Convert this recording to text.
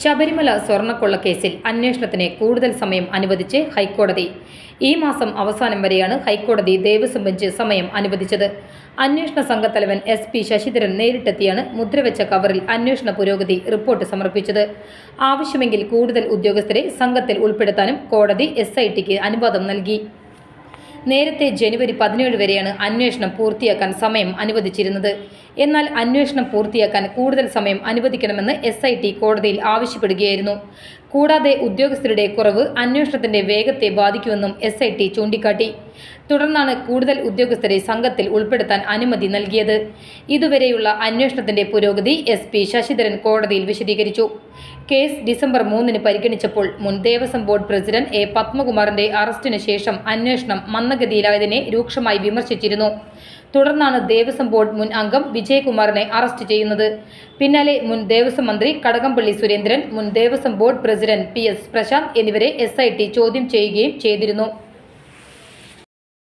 ശബരിമല സ്വർണ്ണക്കൊള്ളക്കേസിൽ അന്വേഷണത്തിന് കൂടുതൽ സമയം അനുവദിച്ച് ഹൈക്കോടതി. ഈ മാസം അവസാനം വരെയാണ് ഹൈക്കോടതി ദേവസ്വം ബെഞ്ച് സമയം അനുവദിച്ചത്. അന്വേഷണ സംഘത്തലവൻ SP ശശിധരൻ നേരിട്ടെത്തിയാണ് മുദ്രവെച്ച കവറിൽ അന്വേഷണ പുരോഗതി റിപ്പോർട്ട് സമർപ്പിച്ചത്. ആവശ്യമെങ്കിൽ കൂടുതൽ ഉദ്യോഗസ്ഥരെ സംഘത്തിൽ ഉൾപ്പെടുത്താനും കോടതി SITക്ക് അനുവാദം നൽകി. നേരത്തെ ജനുവരി 17 വരെയാണ് അന്വേഷണം പൂർത്തിയാക്കാൻ സമയം അനുവദിച്ചിരുന്നത്. എന്നാൽ അന്വേഷണം പൂർത്തിയാക്കാൻ കൂടുതൽ സമയം അനുവദിക്കണമെന്ന് SIT കോടതിയിൽ ആവശ്യപ്പെടുകയായിരുന്നു. കൂടാതെ ഉദ്യോഗസ്ഥരുടെ കുറവ് അന്വേഷണത്തിന്റെ വേഗത്തെ ബാധിക്കുമെന്നും SIT ചൂണ്ടിക്കാട്ടി. തുടർന്നാണ് കൂടുതൽ ഉദ്യോഗസ്ഥരെ സംഘത്തിൽ ഉൾപ്പെടുത്താൻ അനുമതി നൽകിയത്. ഇതുവരെയുള്ള അന്വേഷണത്തിന്റെ പുരോഗതി SP ശശിധരൻ കോടതിയിൽ വിശദീകരിച്ചു. കേസ് ഡിസംബർ 3 പരിഗണിച്ചപ്പോൾ മുൻ ദേവസ്വം ബോർഡ് പ്രസിഡന്റ് A. പത്മകുമാറിന്റെ അറസ്റ്റിന് ശേഷം അന്വേഷണം മന്ദഗതിയിലായതിനെ രൂക്ഷമായി വിമർശിച്ചിരുന്നു. തുടർന്നാണ് ദേവസ്വം ബോർഡ് മുൻ അംഗം വിജയകുമാറിനെ അറസ്റ്റ് ചെയ്യുന്നത്. പിന്നാലെ മുൻ ദേവസ്വം മന്ത്രി കടകംപള്ളി സുരേന്ദ്രൻ, മുൻ Devaswom board president PS Prasanth എന്നിവരെ SIT ചോദ്യം ചെയ്യുകയും ചെയ്തിരുന്നു.